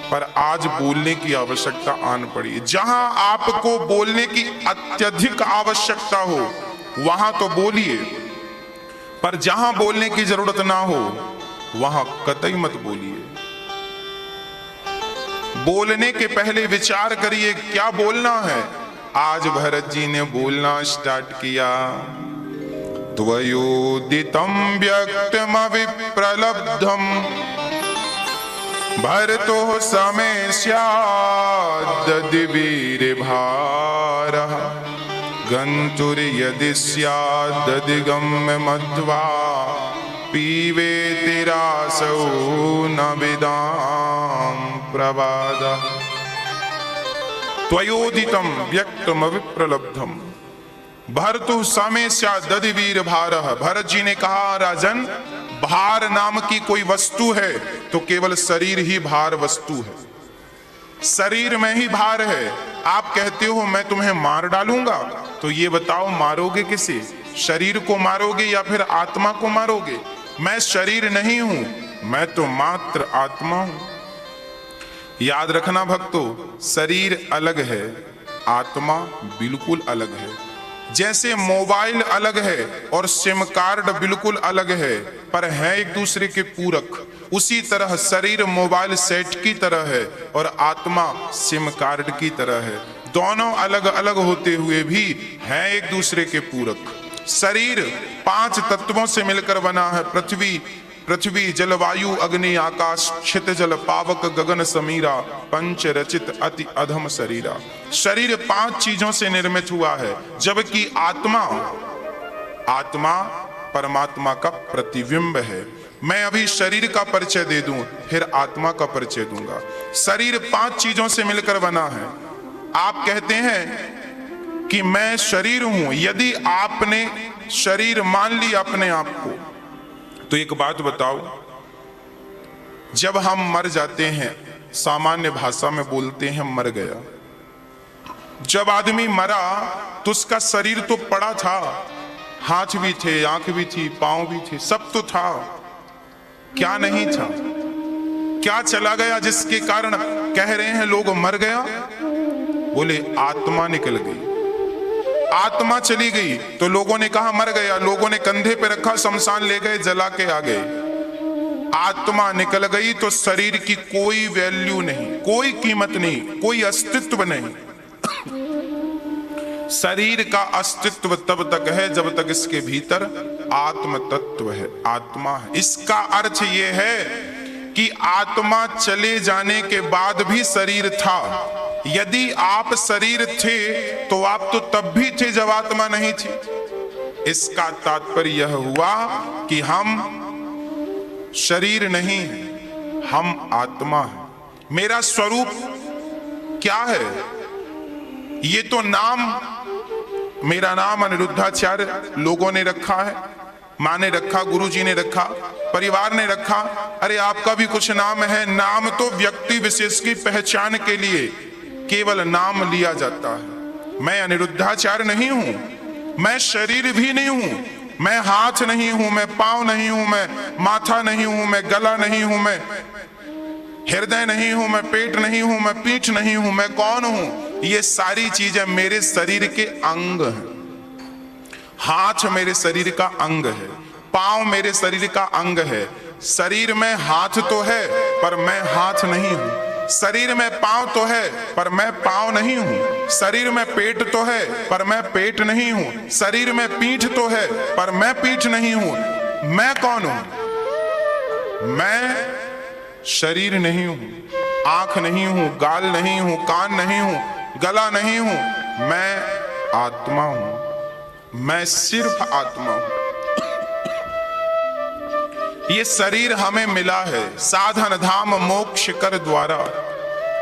पर आज बोलने की आवश्यकता आन पड़ी। जहां आपको बोलने की अत्यधिक आवश्यकता हो वहां तो बोलिए, पर जहां बोलने की जरूरत ना हो वहां कतई मत बोलिए। बोलने के पहले विचार करिए क्या बोलना है। आज भरत जी ने बोलना स्टार्ट किया। त्वयोदितं व्यक्तमविप्रलब्धं भरतो समे स्याद् वीरभारः गन्तुर्यदि स्यादधिगम्य मध्वा पीवेति रासौ न विदां प्रवादः। त्वयोदितं व्यक्तमविप्रलब्धं भरतु समे स्यादधि वीर भारः। भरत जी ने कहा, राजन, भार नाम की कोई वस्तु है तो केवल शरीर ही भार वस्तु है, शरीर में ही भार है। आप कहते हो मैं तुम्हें मार डालूंगा, तो ये बताओ मारोगे किसे? शरीर को मारोगे या फिर आत्मा को मारोगे? मैं शरीर नहीं हूं, मैं तो मात्र आत्मा हूं। याद रखना भक्तों, शरीर अलग है, आत्मा बिल्कुल अलग है। जैसे मोबाइल अलग है और सिम कार्ड बिल्कुल अलग है, पर है एक दूसरे के पूरक, उसी तरह शरीर मोबाइल सेट की तरह है और आत्मा सिम कार्ड की तरह है। दोनों अलग अलग होते हुए भी हैं एक दूसरे के पूरक। शरीर 5 तत्वों से मिलकर बना है। पृथ्वी जल वायु अग्नि आकाश क्षितिजल पावक गगन समीरा पंच रचित अति अधम शरीरा। शरीर 5 चीजों से निर्मित हुआ है, जबकि आत्मा परमात्मा का प्रतिबिंब है। मैं अभी शरीर का परिचय दे दूं, फिर आत्मा का परिचय दूंगा। शरीर 5 चीजों से मिलकर बना है। आप कहते हैं कि मैं शरीर हूं। यदि आपने शरीर मान लिया अपने आप को, तो एक बात बताओ, जब हम मर जाते हैं, सामान्य भाषा में बोलते हैं मर गया। जब आदमी मरा तो उसका शरीर तो पड़ा था, हाथ भी थे, आंख भी थी, पांव भी थे, सब तो था। क्या नहीं था? क्या चला गया जिसके कारण कह रहे हैं लोग मर गया? बोले आत्मा निकल गई। आत्मा चली गई तो लोगों ने कहा मर गया, लोगों ने कंधे पे रखा, शमशान ले गए, जला के आ गए। आत्मा निकल गई तो शरीर की कोई वैल्यू नहीं, कोई कीमत नहीं, कोई अस्तित्व नहीं। शरीर का अस्तित्व तब तक है जब तक इसके भीतर आत्म तत्व है, आत्मा है। इसका अर्थ यह है कि आत्मा चले जाने के बाद भी शरीर था। यदि आप शरीर थे तो आप तो तब भी थे जब आत्मा नहीं थी। इसका तात्पर्य यह हुआ कि हम शरीर नहीं हैं, हम आत्मा हैं। मेरा स्वरूप क्या है? ये तो नाम, मेरा नाम अनिरुद्धाचार्य लोगों ने रखा है, माँ ने रखा, गुरुजी ने रखा, परिवार ने रखा। अरे आपका भी कुछ नाम है। नाम तो व्यक्ति विशेष की पहचान के लिए केवल नाम लिया जाता है। मैं अनिरुद्धाचार्य नहीं हूं, मैं शरीर भी नहीं हूं, मैं हाथ नहीं हूं, मैं पांव नहीं हूं, मैं माथा नहीं हूं, मैं गला नहीं हूं, मैं हृदय नहीं हूं, मैं पेट नहीं हूं, मैं पीठ नहीं हूं। मैं कौन हूं? ये सारी चीजें मेरे शरीर के अंग हैं। हाथ मेरे शरीर का अंग है, पांव मेरे शरीर का अंग है। शरीर में हाथ तो है पर मैं हाथ नहीं हूं, शरीर में पांव तो है पर मैं पांव नहीं हूं, शरीर में पेट तो है पर मैं पेट नहीं हूं, शरीर में पीठ तो है पर मैं पीठ नहीं हूं। मैं कौन हूं? मैं शरीर नहीं हूं, आंख नहीं हूं, गाल नहीं हूं, कान नहीं हूं, गला नहीं हूं। मैं आत्मा हूं, मैं सिर्फ आत्मा हूं। ये शरीर हमें मिला है साधन धाम मोक्ष कर द्वारा।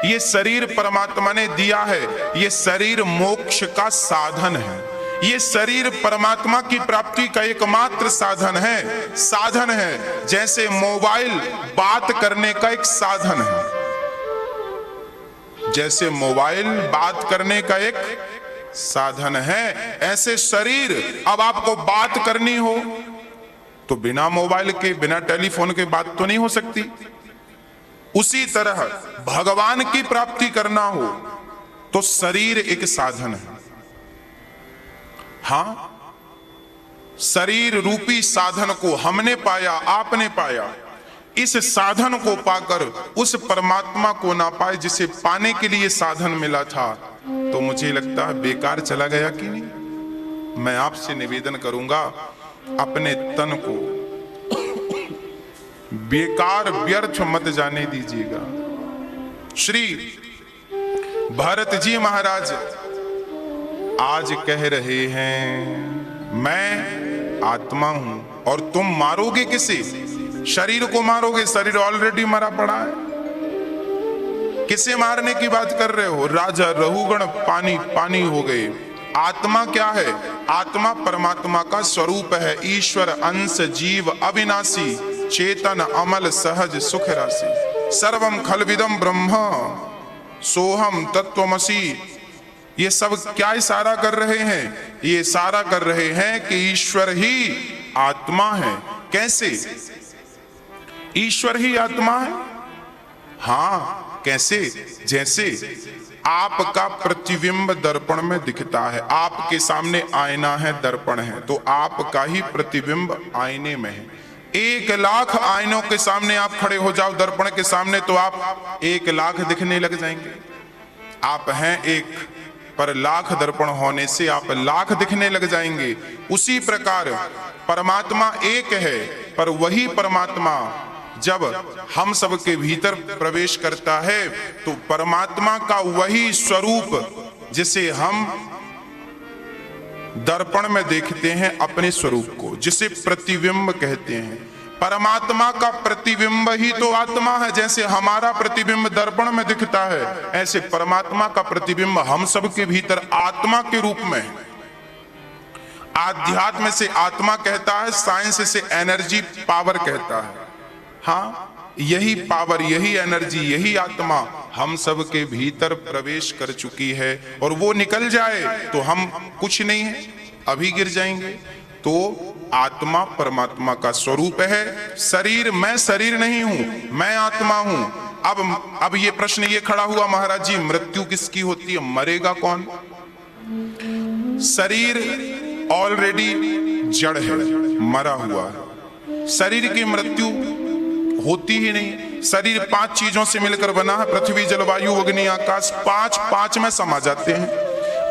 ये शरीर परमात्मा ने दिया है, ये शरीर मोक्ष का साधन है। ये शरीर परमात्मा की प्राप्ति का एकमात्र साधन है। जैसे मोबाइल बात करने का एक साधन है, जैसे मोबाइल बात करने का एक साधन है, ऐसे शरीर अब आपको बात करनी हो तो बिना मोबाइल के, बिना टेलीफोन के बात तो नहीं हो सकती। उसी तरह भगवान की प्राप्ति करना हो तो शरीर एक साधन है। हां, शरीर रूपी साधन को हमने पाया, आपने पाया। इस साधन को पाकर उस परमात्मा को ना पाए जिसे पाने के लिए साधन मिला था, तो मुझे लगता है बेकार चला गया कि नहीं। मैं आपसे निवेदन करूंगा, अपने तन को बेकार व्यर्थ मत जाने दीजिएगा। श्री भरत जी महाराज आज कह रहे हैं, मैं आत्मा हूं और तुम मारोगे किसे? शरीर को मारोगे। शरीर ऑलरेडी मरा पड़ा है, किसे मारने की बात कर रहे हो? राजा रहुगण पानी पानी हो गए। आत्मा क्या है? आत्मा परमात्मा का स्वरूप है, ईश्वर अंश, जीव अविनाशी, चेतन अमल सहज सुख राशि। सर्वम खलविदम ब्रह्म सोहम तत्वमसि। ये सब क्या इशारा कर रहे हैं? ये इशारा कर रहे हैं कि ईश्वर ही आत्मा है। कैसे? ईश्वर ही आत्मा है। हाँ, कैसे? जैसे आपका प्रतिबिंब दर्पण में दिखता है, आपके सामने आईना है, दर्पण है, तो आपका ही प्रतिबिंब आईने में है। 1,00,000 आईनों के सामने आप खड़े हो जाओ, दर्पण के सामने, तो आप 1,00,000 दिखने लग जाएंगे। आप हैं एक, पर लाख दर्पण होने से आप लाख दिखने लग जाएंगे। उसी प्रकार परमात्मा एक है, पर वही परमात्मा जब हम सबके भीतर प्रवेश करता है तो परमात्मा का वही स्वरूप जिसे हम दर्पण में देखते हैं, अपने स्वरूप को, जिसे प्रतिबिंब कहते हैं, परमात्मा का प्रतिबिंब ही तो आत्मा है। जैसे हमारा प्रतिबिंब दर्पण में दिखता है, ऐसे परमात्मा का प्रतिबिंब हम सबके भीतर आत्मा के रूप में है। आध्यात्म से आत्मा कहता है, साइंस से एनर्जी पावर कहता है। हाँ, यही पावर, यही एनर्जी, यही आत्मा हम सब के भीतर प्रवेश कर चुकी है, और वो निकल जाए तो हम कुछ नहीं है, अभी गिर जाएंगे। तो आत्मा परमात्मा का स्वरूप है। शरीर, मैं शरीर नहीं हूं, मैं आत्मा हूं। अब ये प्रश्न ये खड़ा हुआ, महाराज जी मृत्यु किसकी होती है? मरेगा कौन? शरीर ऑलरेडी जड़ है, मरा हुआ है। शरीर की मृत्यु होती ही नहीं। शरीर 5 चीजों से मिलकर बना है, पृथ्वी जल वायु अग्नि आकाश। 5 में समा जाते हैं।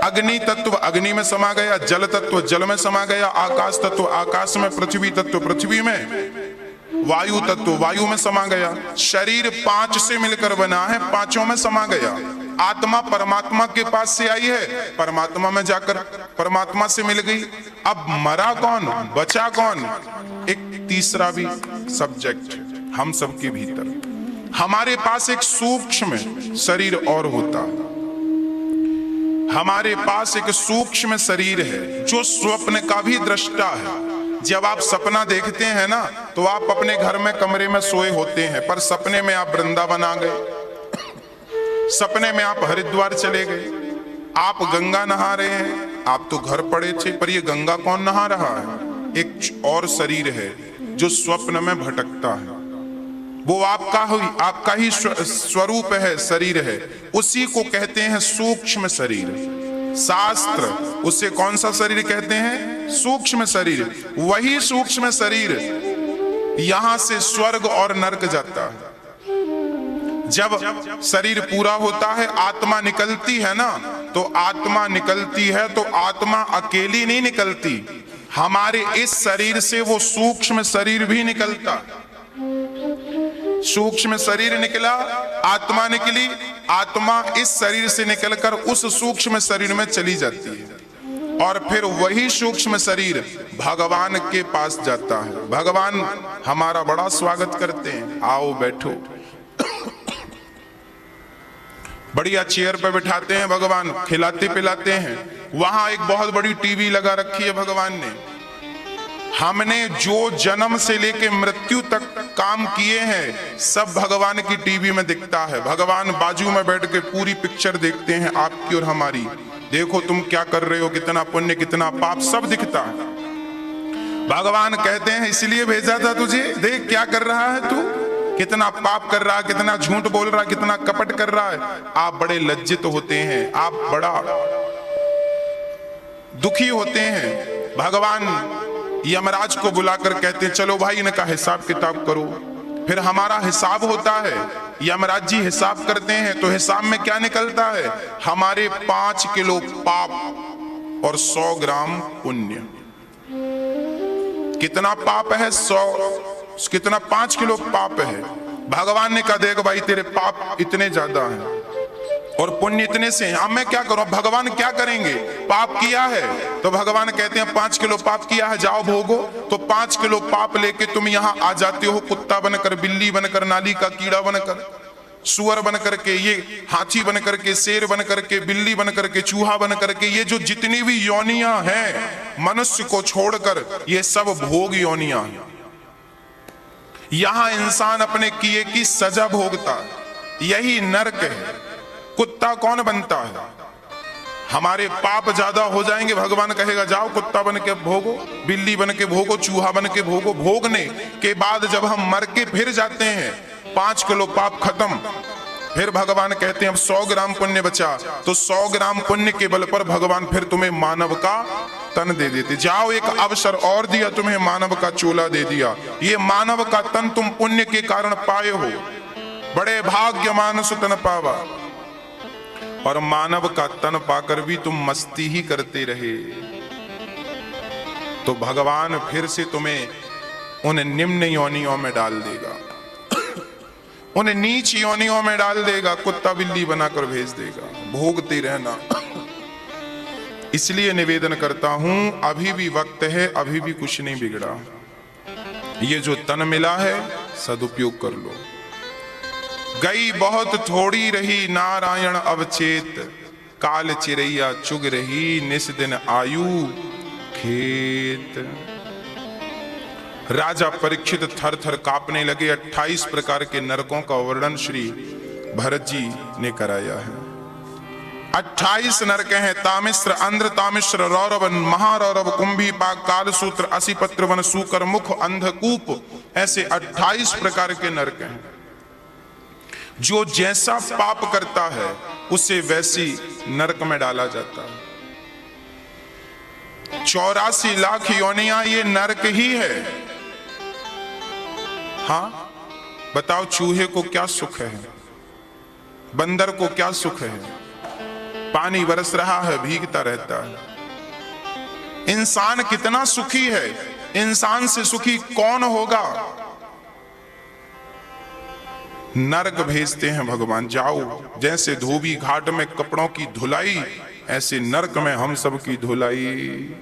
अग्नि तत्व अग्नि में समा गया, जल तत्व जल में समा गया, आकाश तत्व आकाश में, पृथ्वी तत्व पृथ्वी में, वायु तत्व वायु में समा गया। शरीर 5 से मिलकर बना है, 5 में समा गया। आत्मा परमात्मा के पास से आई है, परमात्मा में जाकर परमात्मा से मिल गई। अब मरा कौन, बचा कौन? एक तीसरा भी सब्जेक्ट हम सबके भीतर। हमारे पास एक सूक्ष्म शरीर और होता है। हमारे पास एक सूक्ष्म शरीर है जो स्वप्न का भी दृष्टा है। जब आप सपना देखते हैं ना, तो आप अपने घर में कमरे में सोए होते हैं, पर सपने में आप वृंदावन आ गए, सपने में आप हरिद्वार चले गए, आप गंगा नहा रहे हैं। आप तो घर पड़े थे, पर ये गंगा कौन नहा रहा है? एक और शरीर है जो स्वप्न में भटकता है। वो आपका ही स्वरूप है, शरीर है। उसी को कहते हैं सूक्ष्म शरीर। शास्त्र उसे कौन सा शरीर कहते हैं? सूक्ष्म शरीर। वही सूक्ष्म शरीर यहां से स्वर्ग और नरक जाता है। जब शरीर पूरा होता है, आत्मा निकलती है ना, तो आत्मा निकलती है तो आत्मा अकेली नहीं निकलती, हमारे इस शरीर से वो सूक्ष्म शरीर भी निकलता। सूक्ष्म शरीर निकला, आत्मा निकली, आत्मा इस शरीर से निकलकर उस सूक्ष्म शरीर में चली जाती है, और फिर वही सूक्ष्म शरीर भगवान के पास जाता है। भगवान हमारा बड़ा स्वागत करते हैं, आओ बैठो। बढ़िया चेयर पे बिठाते हैं भगवान, खिलाते पिलाते हैं। वहां एक बहुत बड़ी टीवी लगा रखी है भगवान ने। हमने जो जन्म से लेके मृत्यु तक काम किए हैं सब भगवान की टीवी में दिखता है। भगवान बाजू में बैठ के पूरी पिक्चर देखते हैं आपकी और हमारी। देखो तुम क्या कर रहे हो, कितना पुण्य कितना पाप, सब दिखता है। भगवान कहते हैं इसलिए भेजा था तुझे, देख क्या कर रहा है तू, कितना पाप कर रहा है, कितना झूठ बोल रहा है, कितना कपट कर रहा है। आप बड़े लज्जित होते हैं, आप बड़ा दुखी होते हैं। भगवान यमराज को बुलाकर कहते हैं चलो भाई इनका हिसाब किताब करो। फिर हमारा हिसाब होता है, यमराज जी हिसाब करते हैं तो हिसाब में क्या निकलता है, हमारे 5 किलो पाप और 100 ग्राम पुण्य। कितना पाप है, 100 कितना 5 किलो पाप है। भगवान ने कहा देख भाई तेरे पाप इतने ज्यादा हैं और पुण्य इतने से हैं, अब मैं क्या करूं। भगवान क्या करेंगे, पाप किया है तो भगवान कहते हैं 5 किलो पाप किया है, जाओ भोगो। तो 5 किलो पाप लेके तुम यहां आ जाते हो, कुत्ता बनकर, बिल्ली बनकर, नाली का कीड़ा बनकर, सुअर बन करके, ये हाथी बन करके, शेर बन करके, बिल्ली बन करके, चूहा बन करके, ये जो जितनी भी योनियां हैं मनुष्य को छोड़कर ये सब भोग योनियां हैं। यहां इंसान अपने किए की सजा भोगता, यही नरक है। कुत्ता कौन बनता है, हमारे पाप ज्यादा हो जाएंगे, भगवान कहेगा जाओ कुत्ता बन के भोगो, बिल्ली बन के भोगो, चूहा बन के भोगो। भोगने के बाद जब हम मर के फिर जाते हैं 5 किलो पाप खत्म, फिर भगवान कहते हैं अब 100 ग्राम पुण्य बचा। तो 100 ग्राम पुण्य के बल पर भगवान फिर तुम्हें मानव का तन दे देते। जाओ एक अवसर और दिया तुम्हें, मानव का चोला दे दिया। ये मानव का तन तुम पुण्य के कारण पाए हो, बड़े भाग्य मानस तन पावा। और मानव का तन पाकर भी तुम मस्ती ही करते रहे तो भगवान फिर से तुम्हें उन निम्न योनियों में डाल देगा, उन नीच योनियों में डाल देगा, कुत्ता बिल्ली बनाकर भेज देगा, भोगते रहना। इसलिए निवेदन करता हूं अभी भी वक्त है, अभी भी कुछ नहीं बिगड़ा। ये जो तन मिला है सदुपयोग कर लो। गई बहुत थोड़ी रही नारायण अवचेत, काल चिरैया चुग रही निस दिन आयु खेत। राजा परीक्षित थर थर कांपने लगे। 28 प्रकार के नरकों का वर्णन श्री भरत जी ने कराया है। 28 नरक हैं, तामिश्र, अंध्र तामिश्र, रौरव, महारौरव, कुंभी पाक, कालसूत्र, असिपत्र वन, सूकर मुख, अंधकूप, ऐसे 28 प्रकार के नरक हैं। जो जैसा पाप करता है उसे वैसी नरक में डाला जाता है। 84 लाख योनियां ये नरक ही है। हाँ बताओ चूहे को क्या सुख है, बंदर को क्या सुख है, पानी बरस रहा है भीगता रहता है। इंसान कितना सुखी है, इंसान से सुखी कौन होगा। नरक भेजते हैं भगवान, जाओ जैसे धोबी घाट में कपड़ों की धुलाई, ऐसे नरक में हम सब की धुलाई।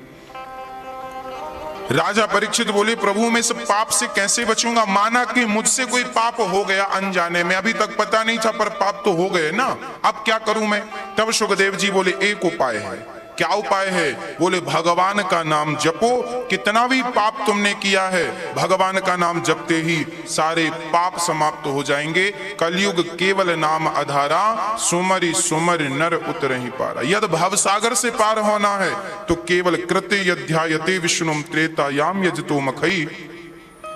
राजा परीक्षित बोले प्रभु मैं सब पाप से कैसे बचूंगा। माना कि मुझसे कोई पाप हो गया अनजाने में, अभी तक पता नहीं था पर पाप तो हो गए ना, अब क्या करूं मैं। तब सुखदेव जी बोले एक उपाय है। क्या उपाय है, बोले भगवान का नाम जपो। कितना भी पाप तुमने किया है भगवान का नाम जपते ही सारे पाप समाप्त हो जाएंगे। कलयुग केवल नाम आधारा, सुमरि सुमरि नर उतर ही पारा। यदि भवसागर से पार होना है तो केवल कृत्य यध्यायते विष्णुम त्रेतायाम यजतो मखई,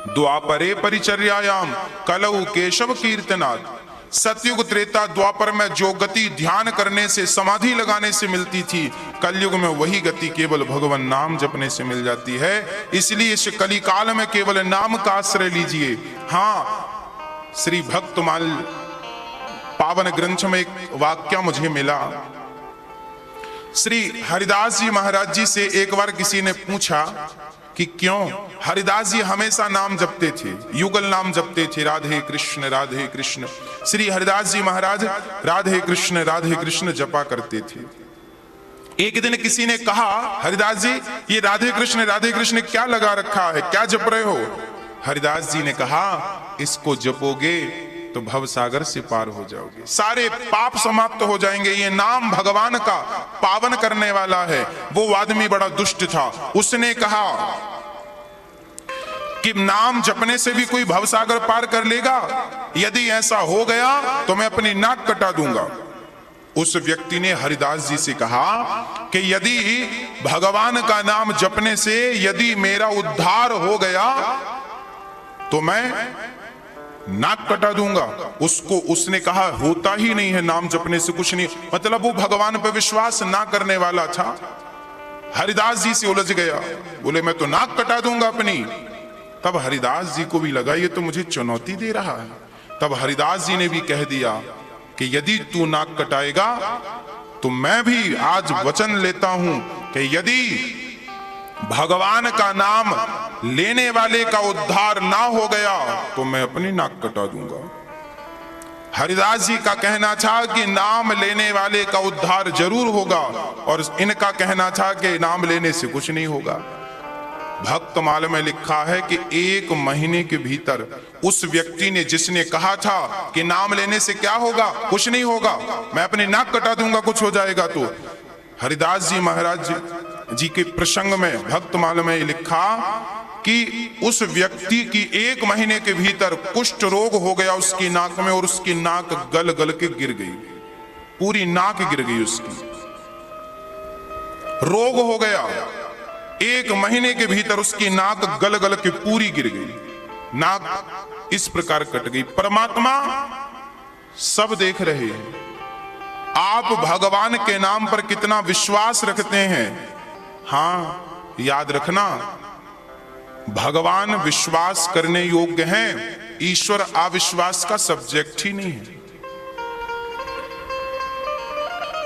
द्वापरे परिचर्यायाम कलौ केशव कीर्तनात्। सतयुग त्रेता द्वापर में जो गति ध्यान करने से, समाधि लगाने से मिलती थी, कलयुग में वही गति केवल भगवान नाम जपने से मिल जाती है। इसलिए इस कलिकाल में केवल नाम का आश्रय लीजिए। हाँ, श्री भक्तमाल पावन ग्रंथ में एक वाक्य मुझे मिला। श्री हरिदास जी महाराज जी से एक बार किसी ने पूछा कि क्यों हरिदास जी हमेशा नाम जपते थे, युगल नाम जपते थे, राधे कृष्ण राधे कृष्ण। श्री हरिदास जी महाराज राधे कृष्ण जपा करते थे। एक दिन किसी ने कहा हरिदास जी ये राधे कृष्ण क्या लगा रखा है, क्या जप रहे हो। हरिदास जी ने कहा इसको जपोगे तो भव सागर से पार हो जाओगे, सारे पाप समाप्त हो जाएंगे। ये नाम भगवान का पावन करने वाला है। वो आदमी बड़ा दुष्ट था, उसने कहा कि नाम जपने से भी कोई भवसागर पार कर लेगा, यदि ऐसा हो गया तो मैं अपनी नाक कटा दूंगा। उस व्यक्ति ने हरिदास जी से कहा कि यदि भगवान का नाम जपने से यदि मेरा उद्धार हो गया तो मैं नाक कटा दूंगा। उसने कहा होता ही नहीं है, नाम जपने से कुछ नहीं। मतलब वो भगवान पर विश्वास ना करने वाला था। हरिदास जी से उलझ गया, बोले मैं तो नाक कटा दूंगा अपनी। तब हरिदास जी को भी लगा ये तो मुझे चुनौती दे रहा है। तब हरिदास जी ने भी कह दिया कि यदि तू नाक कटाएगा तो मैं भी आज वचन लेता हूं कि यदि भगवान का नाम लेने वाले का उद्धार ना हो गया तो मैं अपनी नाक कटा दूंगा। हरिदास जी का कहना था कि नाम लेने वाले का उद्धार जरूर होगा, और इनका कहना था कि नाम लेने से कुछ नहीं होगा। भक्तमाल में लिखा है कि 1 महीने के भीतर उस व्यक्ति ने, जिसने कहा था कि नाम लेने से क्या होगा, कुछ नहीं होगा, मैं अपनी नाक कटा दूंगा कुछ हो जाएगा, तो हरिदास जी महाराज जी के प्रसंग में भक्तमाल में लिखा कि उस व्यक्ति की 1 महीने के भीतर कुष्ठ रोग हो गया उसकी नाक में, और उसकी नाक गल गल के गिर गई, पूरी नाक गिर गई उसकी, रोग हो गया। 1 महीने के भीतर उसकी नाक गल गल के पूरी गिर गई, नाक इस प्रकार कट गई। परमात्मा सब देख रहे हैं, आप भगवान के नाम पर कितना विश्वास रखते हैं। हाँ, याद रखना, भगवान विश्वास करने योग्य हैं, ईश्वर अविश्वास का सब्जेक्ट ही नहीं है।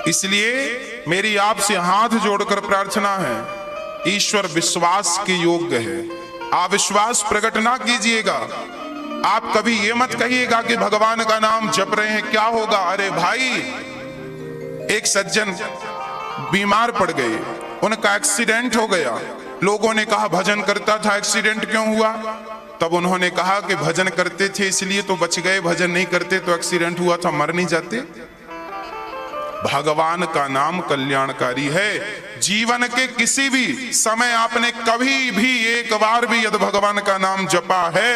इसलिए मेरी आपसे हाथ जोड़कर प्रार्थना है, ईश्वर विश्वास के योग्य है, अविश्वास प्रकट ना कीजिएगा। आप कभी ये मत कहिएगा कि भगवान का नाम जप रहे हैं क्या होगा। अरे भाई, एक सज्जन बीमार पड़ गए, उनका एक्सीडेंट हो गया, लोगों ने कहा भजन करता था, एक्सीडेंट क्यों हुआ? तब उन्होंने कहा कि भजन करते थे इसलिए तो बच गए, भजन नहीं करते तो एक्सीडेंट हुआ था, मर नहीं जाते। भगवान का नाम कल्याणकारी है। जीवन के किसी भी समय आपने कभी भी एक बार भी यदि भगवान का नाम जपा है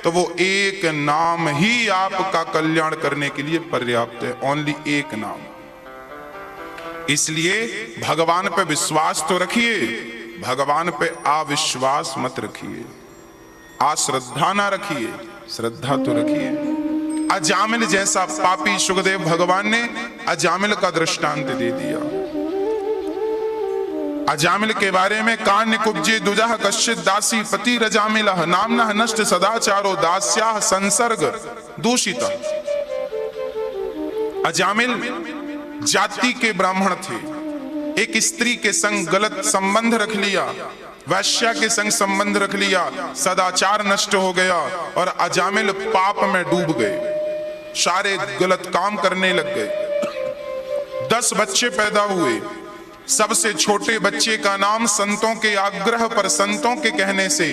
तो वो एक नाम ही आपका कल्याण करने के लिए पर्याप्त है, ओनली एक नाम। इसलिए भगवान पे विश्वास तो रखिए, भगवान पे अविश्वास मत रखिए, अश्रद्धा ना रखिए, श्रद्धा तो रखिए। अजामिल जैसा पापी सुखदेव भगवान ने अजामिल का दृष्टांत दे दिया। अजामिल के बारे में कान्य कुब्जे दुजह कश्चित दासी पति रजामिलः नामनः नष्ट सदाचारो दास्याः संसर्ग दूषित। अजामिल जाति के ब्राह्मण थे, एक स्त्री के संग गलत संबंध रख लिया, वैश्या के संग संबंध रख लिया, सदाचार नष्ट हो गया और अजामिल पाप में डूब गए, सारे गलत काम करने लग गए। 10 बच्चे पैदा हुए, सबसे छोटे बच्चे का नाम संतों के आग्रह पर, संतों के कहने से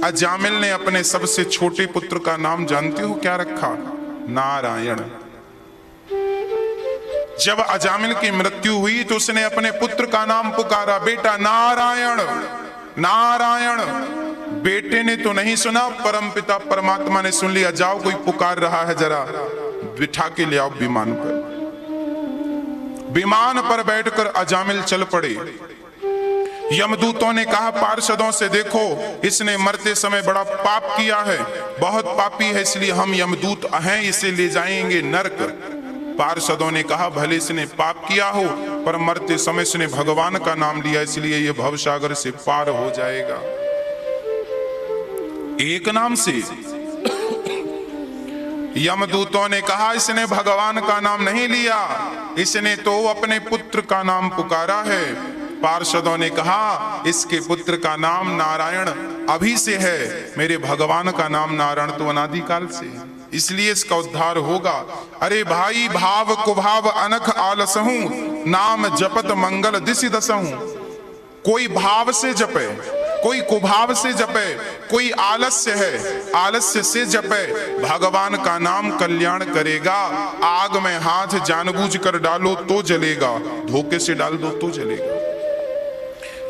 अजामिल ने अपने सबसे छोटे पुत्र का नाम जानते हो क्या रखा? नारायण। जब अजामिल की मृत्यु हुई तो उसने अपने पुत्र का नाम पुकारा, बेटा नारायण नारायण। बेटे ने तो नहीं सुना, परमपिता परमात्मा ने सुन लिया, जाओ कोई पुकार रहा है, जरा बिठा के ले आओ विमान पर। विमान पर बैठकर अजामिल चल पड़े। यमदूतों ने कहा पार्षदों से, देखो इसने मरते समय बड़ा पाप किया है, बहुत पापी है, इसलिए हम यमदूत हैं, इसे ले जाएंगे नरक। पार्षदों ने कहा भले इसने पाप किया हो, पर मरते समय इसने भगवान का नाम लिया, इसलिए ये भवसागर से पार हो जाएगा। एक नाम से। यमदूतों ने कहा इसने भगवान का नाम नहीं लिया, इसने तो अपने पुत्र का नाम पुकारा है। पार्षदों ने कहा इसके पुत्र का नाम नारायण अभी से है, मेरे भगवान का नाम नारायण तो अनादिकाल से है, इसलिए इसका उद्धार होगा। अरे भाई, भाव कुभाव अनख आलसहूं, नाम जपत मंगल दिशि दसहूं। कोई भाव से जपे, कोई कुभाव से जपे, कोई आलस्य है आलस्य से जपे, भगवान का नाम कल्याण करेगा। आग में हाथ जानबूझकर डालो तो जलेगा, धोखे से डाल दो तो जलेगा।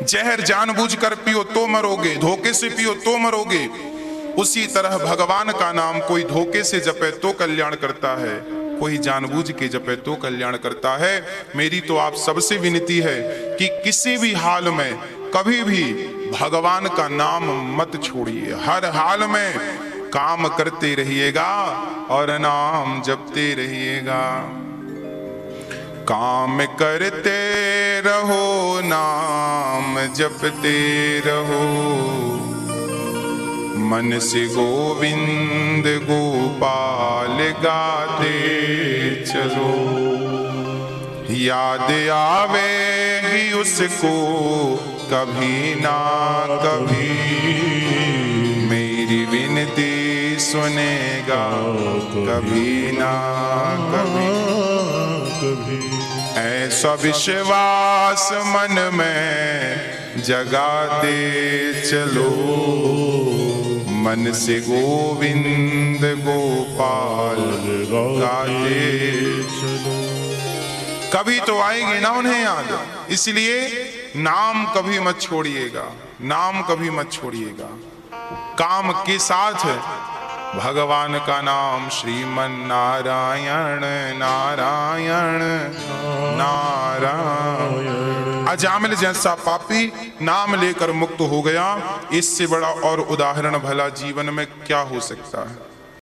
जहर जानबूझकर पियो तो मरोगे, धोखे से पियो तो मरोगे। उसी तरह भगवान का नाम कोई धोखे से जपे तो कल्याण करता है, कोई जानबूझ के जपे तो कल्याण करता है। मेरी तो आप सबसे विनती है कि किसी भी हाल में कभी भी भगवान का नाम मत छोड़िए। हर हाल में काम करते रहिएगा और नाम जपते रहिएगा। काम करते रहो, नाम जपते रहो, मन से गोविंद गोपाल गाते चलो। याद आवेगी उसको कभी ना कभी, मेरी विनती सुनेगा कभी ना कभी। ऐसा विश्वास मन में जगाते चलो, मन से गोविंद गोपाल गाते चलो। कभी तो आएगी ना उन्हें याद, इसलिए नाम कभी मत छोड़िएगा, नाम कभी मत छोड़िएगा। काम के साथ भगवान का नाम, श्रीमन नारायण नारायण नारायण। अजामिल जैसा पापी नाम लेकर मुक्त हो गया, इससे बड़ा और उदाहरण भला जीवन में क्या हो सकता है।